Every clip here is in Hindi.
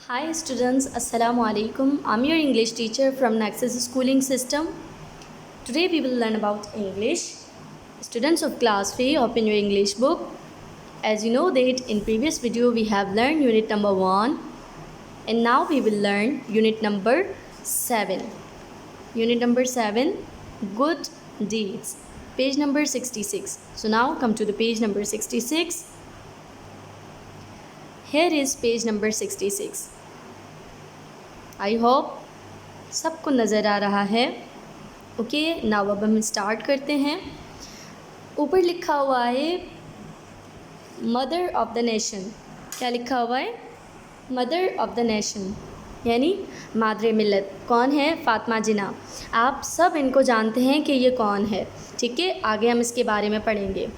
Hi students, Assalamu alaikum. I'm your English teacher from Nexus Schooling System. Today we will learn about English. Students of class 3, open your English book. As you know that in previous video we have learned unit number 1 and now we will learn unit number 7. Unit number 7, good deeds. Page number 66. So now come to the page number 66. Here is page number 66. I hope सबको नज़र आ रहा है. ओके, नाउ अब हम स्टार्ट करते हैं. ऊपर लिखा हुआ है मदर ऑफ़ द नेशन. क्या लिखा हुआ है? मदर ऑफ़ द नेशन यानी मादरे मिल्लत. कौन है? फ़ातिमा जिन्ना. आप सब इनको जानते हैं कि ये कौन है. ठीक है, आगे हम इसके बारे में पढ़ेंगे.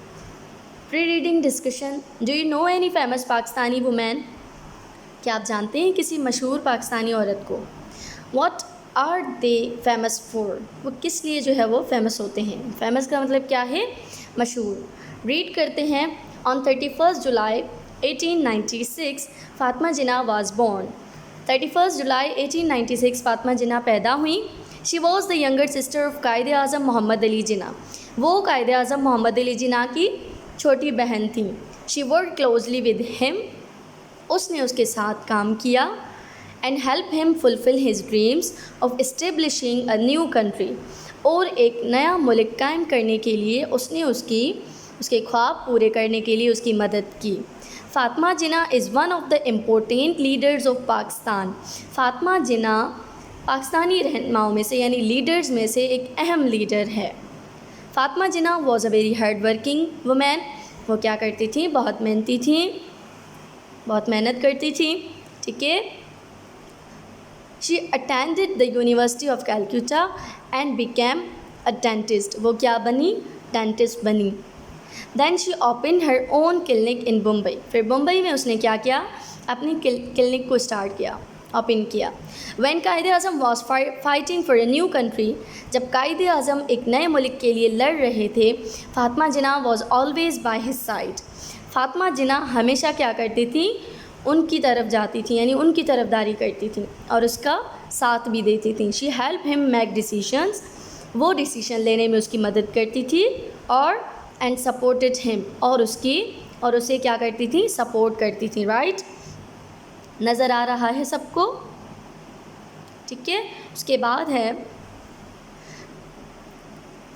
Pre reading discussion. Do you know any famous Pakistani women? क्या आप जानते हैं किसी मशहूर पाकिस्तानी औरत को? What are they famous for? वो किस लिए जो है वो फेमस होते हैं? फेमस का मतलब क्या है? मशहूर. रीड करते हैं. On 31st July 1896 Fatima Jinnah was born. 31st July 1896 Fatima जिन्ना पैदा हुई. She was the younger sister of कायदे आज़म मोहम्मद अली जिन्ना. वो कायदे आज़म मोहम्मद अली जिन्ना की छोटी बहन थी. She worked closely with him. उसने उसके साथ काम किया. And help him fulfil his dreams of establishing a new country. और एक नया मुल्क कायम करने के लिए उसने उसके ख्वाब पूरे करने के लिए उसकी मदद की. Fatima Jinnah is one of the important leaders of Pakistan. Fatima Jinnah Pakistani रहनुमाओं में से यानी लीडर्स में से एक अहम लीडर है. Fatima Jinnah was a very hard working women. वो क्या करती थी? बहुत मेहनती थी, बहुत मेहनत करती थी. ठीक है. She attended the university of Calcutta and became a dentist. वो क्या बनी? डेंटिस्ट बनी. Then she open her own clinic in Mumbai. फिर मुंबई में उसने क्या किया? अपनी क्लिनिक को स्टार्ट किया, ओपन किया. When Quaid-e Azam was fighting for a new country. जब कायदे आज़म एक नए मुल्क के लिए लड़ रहे थे, Fatima Jinnah was always by his side. Fatima Jinnah हमेशा क्या करती थी? उनकी तरफ जाती थी यानी उनकी तरफदारी करती थी और उसका साथ भी देती थी. She help him make decisions. वो डिसीशन लेने में उसकी मदद करती थी और एंड सपोर्टेड हिम. और उसे क्या करती थी? सपोर्ट करती थी. राइट, नज़र आ रहा है सबको? ठीक है. उसके बाद है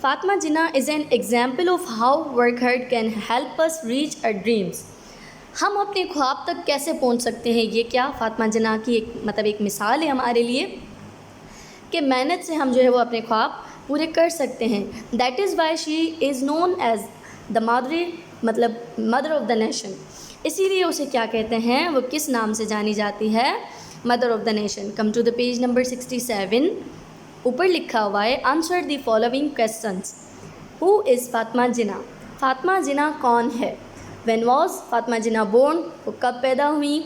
Fatima Jinnah is an example of how work hard can help us reach our dreams. हम अपने ख्वाब तक कैसे पहुंच सकते हैं? ये क्या फ़ातिमा जिन्ना की एक मिसाल है हमारे लिए कि मेहनत से हम जो है वो अपने ख्वाब पूरे कर सकते हैं. That is why she is known as the mother of the nation. इसीलिए उसे क्या कहते हैं? वो किस नाम से जानी जाती है? Mother of the nation. Come to the page number 67. ऊपर लिखा हुआ है answer the following questions. Who is Fatima Jinnah? Fatima Jinnah कौन है? When was Fatima Jinnah born? वो कब पैदा हुई?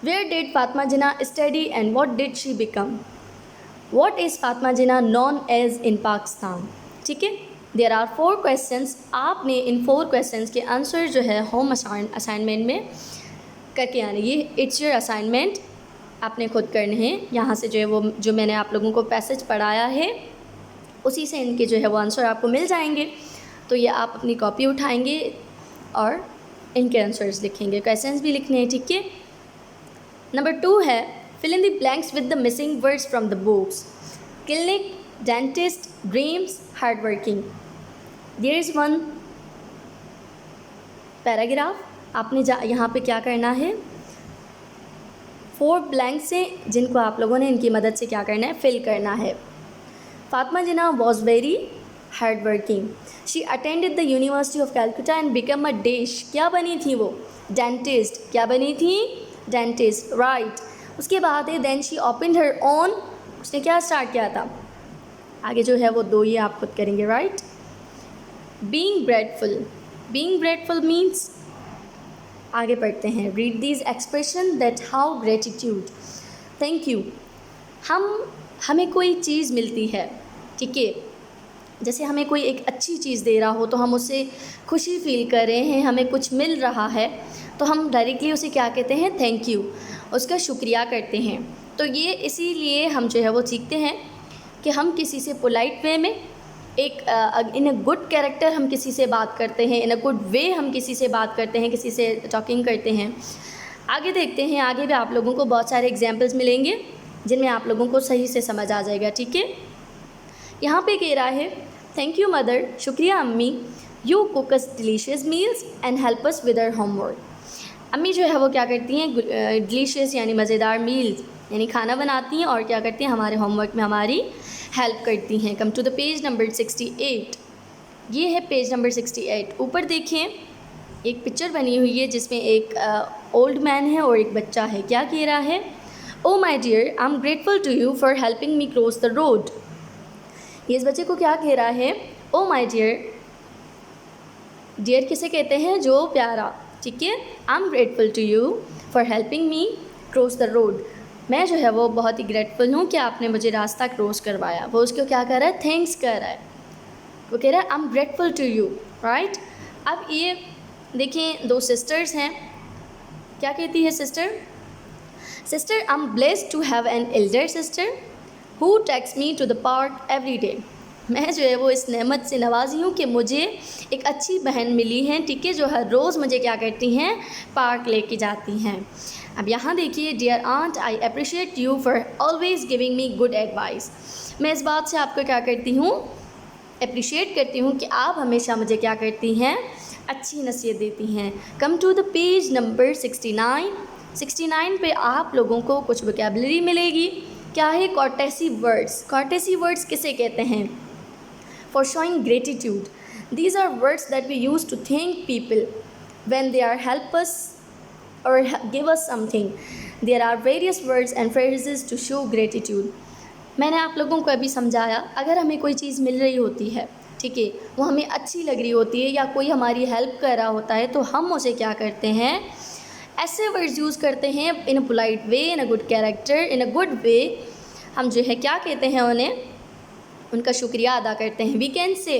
Where did Fatima Jinnah study and what did she become? What is Fatima Jinnah known as in Pakistan? ठीक है. There are 4 questions. आपने इन 4 questions के आंसर जो है होम असाइनमेंट में करके आने. ये इट्स योर असाइनमेंट, आपने खुद करने हैं. यहाँ से जो है वो जो मैंने आप लोगों को पैसेज पढ़ाया है उसी से इनके जो है वो आंसर आपको मिल जाएंगे. तो ये आप अपनी कॉपी उठाएंगे और इनके आंसर्स लिखेंगे. क्वेश्चंस भी लिखने हैं. ठीक है. नंबर 2 है fill in the blanks with the missing words from the books. Clinic, dentist, dreams, hard working. There is one paragraph. आपने यहाँ पे क्या करना है? 4 ब्लैंक्स से जिनको आप लोगों ने इनकी मदद से क्या करना है? फिल करना है. Fatima Jinnah was very hard working. She attended the university of Calcutta and become a dash. क्या बनी थी वो? डेंटिस्ट. क्या बनी थी? डेंटिस्ट. राइट. उसके बाद है then she open her own. उसने क्या स्टार्ट किया था? आगे जो है वो 2 ये आप खुद करेंगे. Right. Being grateful. Being grateful means, आगे पढ़ते हैं. Read these expression that how gratitude. Thank you. हमें कोई चीज़ मिलती है. ठीक है. जैसे हमें कोई एक अच्छी चीज़ दे रहा हो तो हम उससे खुशी फ़ील कर रहे हैं, हमें कुछ मिल रहा है, तो हम डायरेक्टली उसे क्या कहते हैं, थैंक यू, उसका शुक्रिया करते हैं। तो ये इसीलिए हम जो है वो सीखते हैं कि हम किसी से पोलाइट वे में इन अ गुड कैरेक्टर हम किसी से बात करते हैं, इन अ गुड वे हम किसी से बात करते हैं, किसी से टॉकिंग करते हैं। आगे देखते हैं, आगे भी आप लोगों को बहुत सारे एग्जाम्पल्स मिलेंगे जिनमें आप लोगों को सही से समझ आ जाएगा, ठीक है। यहाँ पे कह रहा है, थैंक यू मदर, शुक्रिया अम्मी, you cook us delicious meals and help us with our homework. अम्मी जो है वो क्या करती हैं, डिलीशियस यानी मज़ेदार मील्स यानी खाना बनाती हैं और क्या करती हैं, हमारे होमवर्क में हमारी हेल्प करती हैं। Come to the page number 68। ये है पेज नंबर 68। ऊपर देखें, एक पिक्चर बनी हुई है जिसमें एक ओल्ड मैन है और एक बच्चा है। क्या कह रहा है, oh my dear, I am grateful to you for helping me cross the road. ये इस बच्चे को क्या कह रहा है, ओ माई डियर, डियर किसे कहते हैं, जो प्यारा, ठीक है। I am grateful to you for helping me cross the road. मैं जो है वो बहुत ही ग्रेटफुल हूँ कि आपने मुझे रास्ता क्रॉस करवाया। वो उसको क्या कर रहा है, थैंक्स कर रहा है। वो कह रहा है I am grateful to you, right. अब ये देखें, दो सिस्टर्स हैं। क्या कहती है sister, sister I am blessed to have an elder sister who takes me to the park every day. मैं जो है वो इस नेमत से नवाजी हूँ कि मुझे एक अच्छी बहन मिली है, ठीक है, जो हर रोज़ मुझे क्या करती हैं, पार्क लेके जाती हैं। अब यहाँ देखिए, dear aunt, I appreciate you for always giving me good advice. मैं इस बात से आपको क्या करती हूँ, अप्रिशिएट करती हूँ कि आप हमेशा मुझे क्या करती हैं, अच्छी नसीहत देती हैं। Come to the page number 69। 69 पे आप लोगों को कुछ वोकैबुलरी मिलेगी। क्या है, कॉर्टेसी वर्ड्स। कॉर्टेसी वर्ड्स किसे कहते हैं, for showing gratitude. These are words that we use to thank people when they are help us or give us something. There are various words and phrases to show gratitude. मैंने आप लोगों को अभी समझाया, अगर हमें कोई चीज़ मिल रही होती है, ठीक है, वो हमें अच्छी लग रही होती है या कोई हमारी हेल्प कर रहा होता है, तो हम उसे क्या करते हैं, ऐसे वर्ड्स यूज़ करते हैं, in a polite way, in a good character, in a good way. हम जो है क्या कहते हैं, उन्हें, उनका शुक्रिया अदा करते हैं। वी कैन से,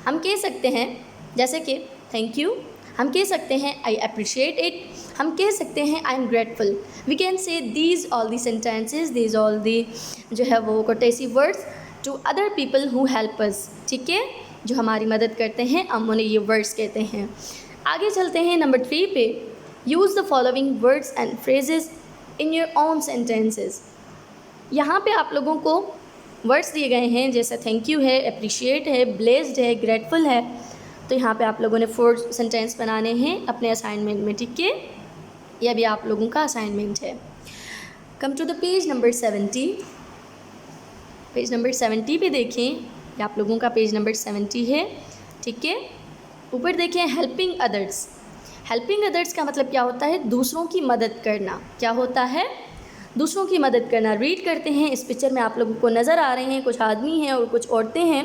हम कह सकते हैं जैसे कि थैंक यू, हम कह सकते हैं आई अप्रिशिएट इट, हम कह सकते हैं I am grateful. We can say these all the sentences, these all the जो है वो courtesy words to other people who help us, ठीक है, जो हमारी मदद करते हैं, हम उन्हें ये वर्ड्स कहते हैं। आगे चलते हैं नंबर 3 पे। Use the following words and phrases in your own sentences. यहाँ पे आप लोगों को वर्ड्स दिए गए हैं, जैसे थैंक यू है, अप्रिशिएट है, ब्लेस्ड है, ग्रेटफुल है। तो यहाँ पे आप लोगों ने 4 सेंटेंस बनाने हैं अपने असाइनमेंट में, ठीक है, यह भी आप लोगों का असाइनमेंट है। Come to the page number 70। Page number 70 पे देखें, ये आप लोगों का पेज नंबर 70 है, ठीक है। ऊपर देखें, हेल्पिंग अदर्स। हेल्पिंग अदर्स का मतलब क्या होता है, दूसरों की मदद करना। क्या होता है, दूसरों की मदद करना। रीड करते हैं, इस पिक्चर में आप लोगों को नज़र आ रहे हैं, कुछ आदमी हैं और कुछ औरतें हैं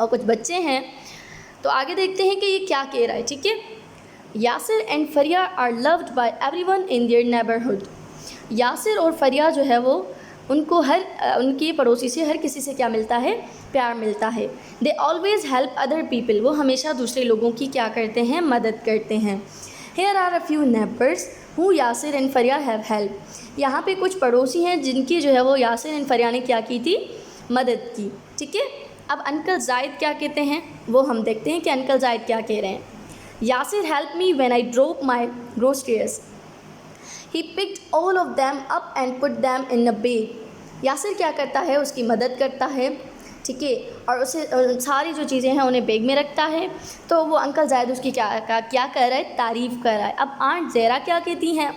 और कुछ बच्चे हैं। तो आगे देखते हैं कि ये क्या कह रहा है, ठीक है। Yasir and Fariya are loved by everyone in their neighbourhood. Yasir और फरिया जो है वो, उनको उनके पड़ोसी से, हर किसी से क्या मिलता है, प्यार मिलता है। They always help other people, वो हमेशा दूसरे लोगों की क्या करते हैं, मदद करते हैं। Here are a few neighbours who Yasir and Fariya have help. यहाँ पे कुछ पड़ोसी हैं जिनकी जो है वो यासिर एंड फरिया ने क्या की थी, मदद की, ठीक है। अब अंकल जायद क्या कहते हैं, वो हम देखते हैं कि अंकल जायद क्या कह रहे हैं। Yasir help me when I drop my groceries, he picked all of them up and put them in a bag. Yasir क्या करता है, उसकी मदद करता है, ठीक है, और उसे सारी जो चीज़ें हैं उन्हें बैग में रखता है। तो वो अंकल जायद उसकी क्या कर रहा है, तारीफ़ कर रहा है। अब आंट ज़ेरा क्या कहती हैं,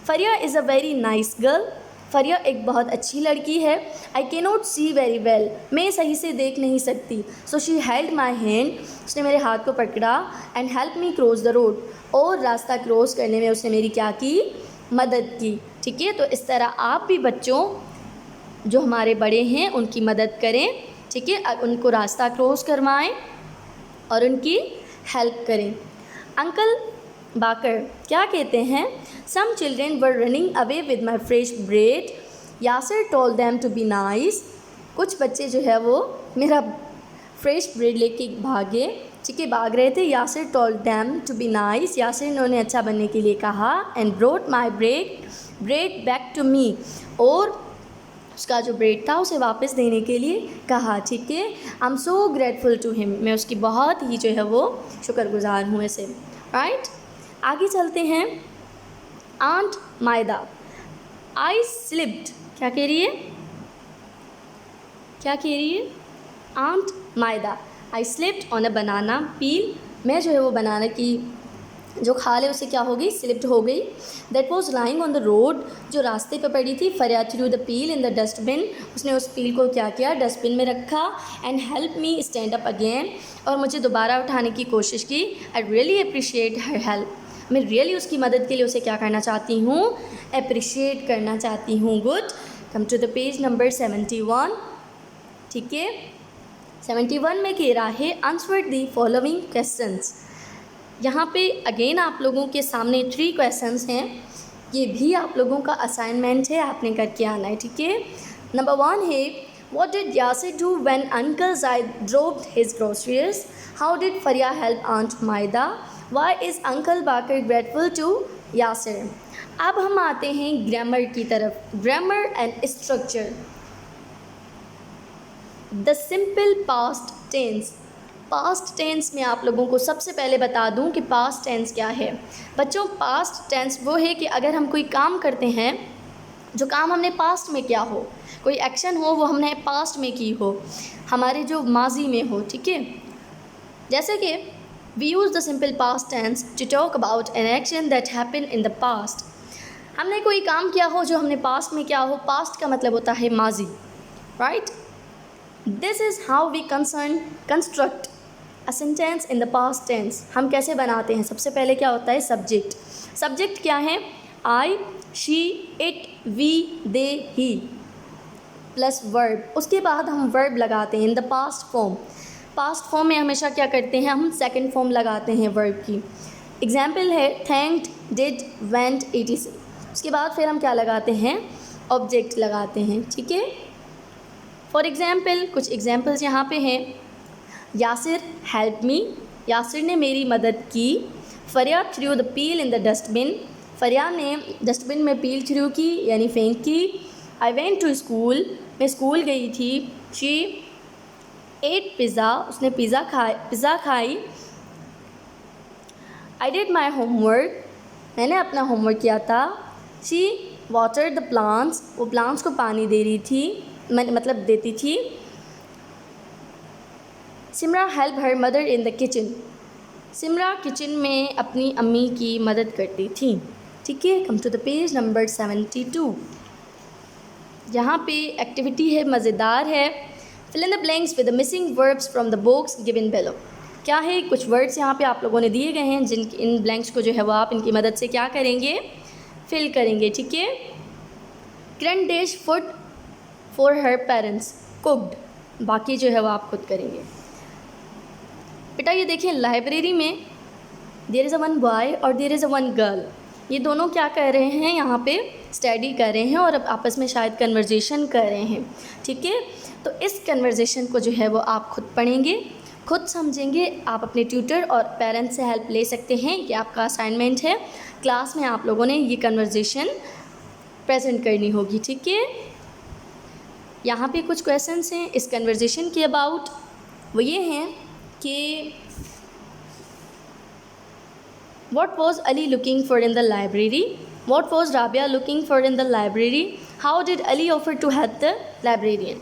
Faria is a very nice girl, Faria एक बहुत अच्छी लड़की है। I can not see very well, मैं सही से देख नहीं सकती। So she held my hand, उसने मेरे हाथ को पकड़ा, and help me cross the road, और रास्ता क्रॉस करने में उसने मेरी क्या की, मदद की, ठीक है। तो इस तरह आप भी बच्चों जो हमारे बड़े हैं उनकी मदद करें, ठीक है, उनको रास्ता क्रॉस करवाएं और उनकी हेल्प करें। अंकल बाकर क्या कहते हैं, some children were running away with my fresh bread, Yasir told them to be nice. कुछ बच्चे जो है वो मेरा फ्रेश ब्रेड लेके भागे, ठीक है, भाग रहे थे। Yasir told them to be nice, Yasir ने उन्हें अच्छा बनने के लिए कहा। And brought my bread back to me, और उसका जो ब्रेड था उसे वापस देने के लिए कहा, ठीक है। I am so grateful to him, मैं उसकी बहुत ही जो है वो शुक्रगुजार हूँ ऐसे, राइट। आगे चलते हैं। आंट मायदा, आई स्लिप्ड, क्या कह रही है, क्या कह रही है? Aunt Maida, I slipped on a banana peel, मैं जो है वो बनाना की जो खाल है उसे क्या हो गई, स्लिप्ड हो गई। That was lying on the road, जो रास्ते पे पड़ी थी। Faria threw the peel in the dustbin, उसने उस पील को क्या किया, डस्टबिन में रखा। And help me stand up again, और मुझे दोबारा उठाने की कोशिश की। I really appreciate her help, मैं रियली उसकी मदद के लिए उसे क्या करना चाहती हूँ, अप्रिशिएट करना चाहती हूँ। Good, come to the page number 71, ठीक है। 71 में कह रहा है आंसर द फॉलोइंग क्वेश्चंस। यहाँ पे अगेन आप लोगों के सामने 3 क्वेश्चंस हैं, ये भी आप लोगों का असाइनमेंट है, आपने करके आना है, ठीक है। नंबर 1 है what did Yasir do when uncle Zayed dropped his groceries, how did Faria help aunt Maida, why is uncle Baqar grateful to Yasir. अब हम आते हैं ग्रामर की तरफ, grammar and structure. The simple past tense, past tense में आप लोगों को सबसे पहले बता दूं कि पास्ट टेंस क्या है। बच्चों, पास्ट टेंस वो है कि अगर हम कोई काम करते हैं, जो काम हमने पास्ट में किया हो, कोई एक्शन हो वो हमने पास्ट में की हो, हमारे जो माजी में हो, ठीक है। जैसे कि we use the simple past tense to talk about an action that happen in the past. हमने कोई काम किया हो जो हमने पास्ट में किया हो, पास्ट का मतलब होता है माजी, right. This is how we construct a sentence in the past tense. हम कैसे बनाते हैं, सबसे पहले क्या होता है, सब्जेक्ट। सब्जेक्ट क्या है, I, she, it, we, they, he, plus verb. उसके बाद हम वर्ब लगाते हैं in the past form. Past form में हमेशा क्या करते हैं, हम सेकंड फॉर्म लगाते हैं वर्ब की। एग्जाम्पल है थैंक्ड, डिड, वेंट, etc। उसके बाद फिर हम क्या लगाते हैं, ऑब्जेक्ट लगाते हैं, ठीक है। फॉर एग्ज़ाम्पल, कुछ एग्जाम्पल्स यहाँ पे हैं। यासिर हेल्प मी, यासिर ने मेरी मदद की। Faria threw the peel in the dustbin, Faria ने डस्टबिन में पील थ्रू की यानी फेंक की। आई वेंट टू स्कूल, मैं स्कूल गई थी। शी एट पिज़्ज़ा, उसने पिज़्ज़ा खाई। आई डिड माई होमवर्क, मैंने अपना होमवर्क किया था। शी वाटर्ड द प्लांट्स, वो प्लांट्स को पानी दे रही थी, मतलब देती थी। Simra help her mother in the kitchen, Simra kitchen में अपनी अम्मी की मदद करती थी, ठीक है। Come to the page number 72। यहाँ पे एक्टिविटी है, मज़ेदार है। Fill in the blanks with the missing verbs from the box given below. क्या है, कुछ वर्ड्स यहाँ पे आप लोगों ने दिए गए हैं, जिन इन ब्लैंक्स को जो है वो आप इनकी मदद से क्या करेंगे, फिल करेंगे, ठीक है। Grand dish food for her parents cooked, बाकी जो है वो आप खुद करेंगे। बेटा ये देखिए, लाइब्रेरी में there is a one boy और there is a one girl, ये दोनों क्या कर रहे हैं, यहाँ पे स्टडी कर रहे हैं और अब आपस में शायद कन्वर्जेशन कर रहे हैं, ठीक है। तो इस कन्वर्जेशन को जो है वो आप खुद पढ़ेंगे, खुद समझेंगे। आप अपने ट्यूटर और पेरेंट्स से हेल्प ले सकते हैं, ये आपका असाइनमेंट है। क्लास में आप लोगों ने ये कन्वर्जेशन प्रेजेंट करनी होगी, ठीक है। यहाँ पे कुछ क्वेश्चंस हैं इस कन्वर्जेशन के अबाउट, वो ये हैं कि What was Ali looking for in the library? What was Rabia looking for in the library? How did Ali offer to help the librarian?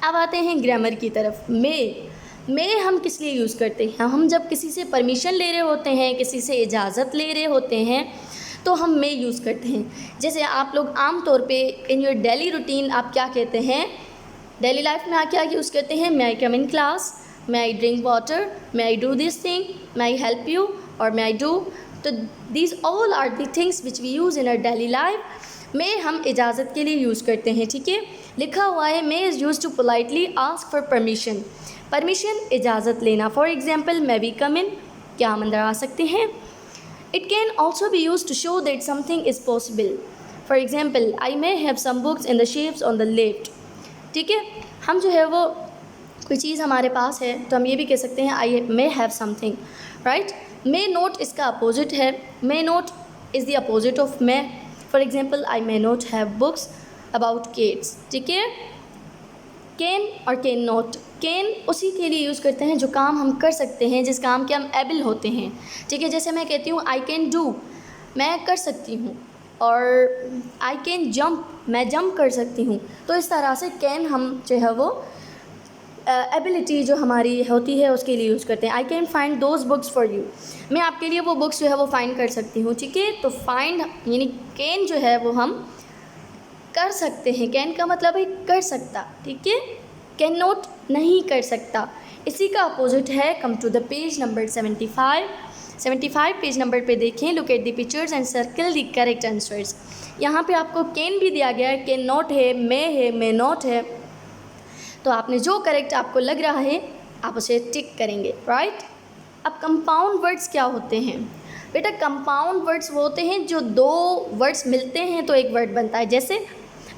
अब आते हैं ग्रामर की तरफ। मे हम किस लिए यूज़ करते हैं, हम जब किसी से परमिशन ले रहे होते हैं, किसी से इजाज़त ले रहे होते हैं, तो हम मे यूज़ करते हैं। जैसे आप लोग आम तौर पे इन योर डेली रूटीन आप क्या कहते हैं, डेली लाइफ में आप क्या यूज़ करते हैं, may I come in class, may I drink water, may I do this thing, may I help you और मे आई डू। तो these all are the things which we use in our daily life. May हम इजाज़त के लिए यूज़ करते हैं, ठीक है। लिखा हुआ है may is use to politely ask for permission, permission इजाज़त लेना। For example may we come in, क्या हम अंदर आ सकते हैं। It can also be use to show that something is possible. For example I may have some books in the shapes on the left, ठीक है। हम जो है वो कोई चीज़ हमारे पास है तो हम ये भी कह सकते हैं I may have something, right. May not इसका अपोजिट है, may not is the opposite of may. For example I may not have books about kids, ठीक है। कैन और कैन नॉट, कैन उसी के लिए यूज़ करते हैं जो काम हम कर सकते हैं, जिस काम के हम एबल होते हैं, ठीक है। जैसे मैं कहती हूँ आई कैन डू, मैं कर सकती हूँ, और आई कैन जंप, मैं जंप कर सकती हूँ। तो इस तरह से कैन हम जो है वो एबिलिटी जो हमारी होती है उसके लिए यूज़ करते हैं। I can find those books for you, मैं आपके लिए वो बुक्स जो है वो फाइंड कर सकती हूँ, ठीक है। तो फाइंड यानी कैन जो है वो हम कर सकते हैं, कैन का मतलब है कर सकता, ठीक है। कैन नॉट नहीं कर सकता, इसी का अपोजिट है। Come to the page number 75 page number पे देखें, look at the pictures and circle the correct answers. यहाँ पे आपको कैन भी दिया गया है, कैन नॉट है, मे नॉट है, तो आपने जो करेक्ट आपको लग रहा है आप उसे टिक करेंगे, राइट। अब कंपाउंड वर्ड्स क्या होते हैं बेटा? कंपाउंड वर्ड्स वो होते हैं जो दो वर्ड्स मिलते हैं तो एक वर्ड बनता है। जैसे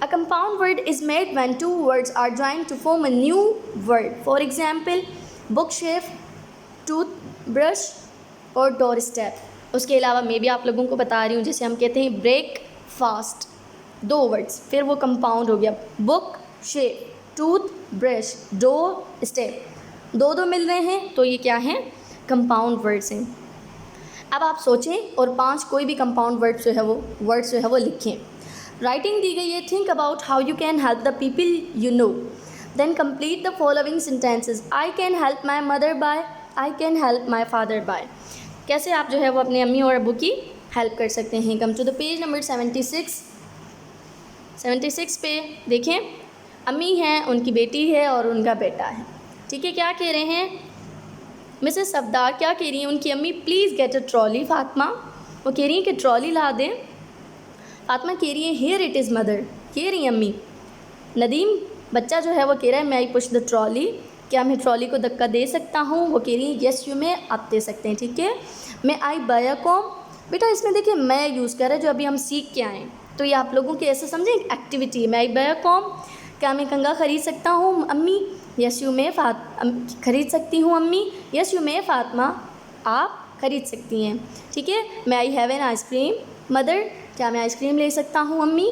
a compound word is made when two words are joined to form a new word. For example book shelf, tooth brush और डोर स्टेप। उसके अलावा मैं भी आप लोगों को बता रही हूँ, जैसे हम कहते हैं ब्रेक फास्ट, दो वर्ड्स, फिर वो कंपाउंड हो गया। Book shelf, tooth brush, door step, दो मिल रहे हैं तो ये क्या हैं? कंपाउंड वर्ड्स हैं। अब आप सोचें और 5 कोई भी कंपाउंड वर्ड्स जो है वो लिखें। राइटिंग दी गई है, think about how you can help the people you know, then complete the following sentences. I can help my mother by, I can help my father by. कैसे आप जो है वो अपने अम्मी और अबू की हेल्प कर सकते हैं। Come to the page number 76 पे देखें, अम्मी हैं, उनकी बेटी है और उनका बेटा है, ठीक है। क्या कह रहे हैं मिसेस सफदार, क्या कह रही हैं उनकी अम्मी? Please get a trolley Fatima, वो कह रही हैं कि ट्रॉली ला दें। फातिमा कह रही है हियर इट इज़ मदर, कह रही हैं अम्मी। नदीम बच्चा जो है वो कह रहा है may I push the trolley, क्या मैं ट्रॉली को धक्का दे सकता हूँ? वो कह रही है यस यू में, आप दे सकते हैं, ठीक है। मैं आई बाय अ कॉम, बेटा इसमें देखिए मैं यूज़ कर रहा है जो अभी हम सीख के आएँ, तो ये आप लोगों की ऐसे समझें एक एक्टिविटी है। मैं आई बाय अ कॉम, क्या मैं कंघा ख़रीद सकता हूँ अम्मी? यस यू में, ख़रीद सकती हूँ अम्मी। यस यू में फातिमा, आप ख़रीद सकती हैं, ठीक है। May I have an ice cream mother, क्या मैं आइसक्रीम ले सकता हूँ अम्मी?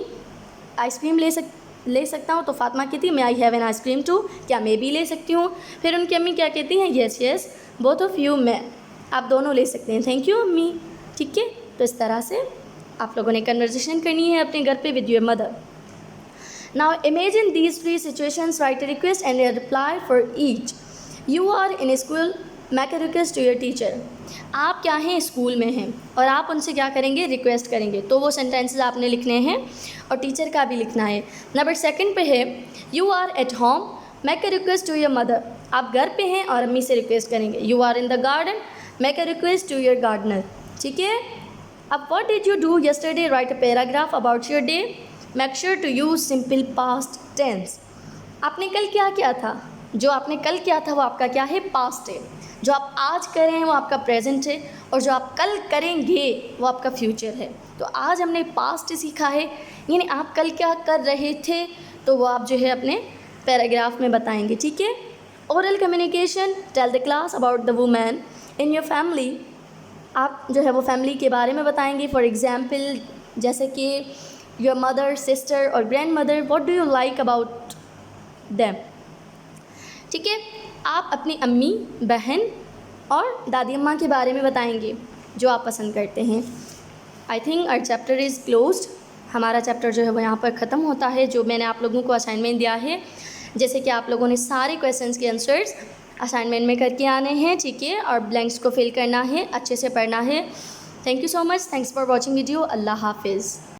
आइसक्रीम ले सकता हूँ, तो फातिमा कहती है may I have an ice cream too, क्या मैं भी ले सकती हूँ? फिर उनकी अम्मी क्या कहती हैं? Yes yes both of you, मैं, आप दोनों ले सकते हैं, थैंक यू अम्मी, ठीक है। तो इस तरह से आप लोगों ने कन्वर्सेशन करनी है अपने घर पे with your mother. Now imagine these 3 situations, write a request and a reply for each. You are in a school, make a request to your teacher. आप क्या हैं? स्कूल में हैं और आप उनसे क्या करेंगे? रिक्वेस्ट करेंगे, तो वो सेंटेंसेस आपने लिखने हैं और टीचर का भी लिखना है। नंबर 2 पे है you are at home, make a request to your mother, आप घर पे हैं और अम्मी से रिक्वेस्ट करेंगे। You are in the garden, make a request to your gardener, ठीक है। अब what did you do yesterday, write a paragraph about your day, make sure to use simple past tense. आपने कल क्या किया था? जो आपने कल किया था वो आपका क्या है? पास्ट है। जो आप आज कर रहे हैं वो आपका प्रेजेंट है और जो आप कल करेंगे वो आपका फ्यूचर है। तो आज हमने पास्ट सीखा है, यानी आप कल क्या कर रहे थे तो वो आप जो है अपने पैराग्राफ में बताएंगे, ठीक है। Oral communication, tell the class about the women in your family, आप जो है वो फैमिली के बारे में बताएंगे। फॉर एग्जाम्पल जैसे कि योर मदर, सिस्टर और grand mother, what do you like about them, ठीक है। आप अपनी अम्मी, बहन और दादी अम्मा के बारे में बताएंगे जो आप पसंद करते हैं। I think our chapter is closed, हमारा चैप्टर जो है वो यहाँ पर ख़त्म होता है। जो मैंने आप लोगों को असाइनमेंट दिया है, जैसे कि आप लोगों ने सारे क्वेश्चंस के आंसर्स असाइनमेंट में करके आने हैं, ठीक है, और ब्लैंक्स को फिल करना है, अच्छे से पढ़ना है। Thank you so much, thanks for watching video. अल्लाह हाफिज़।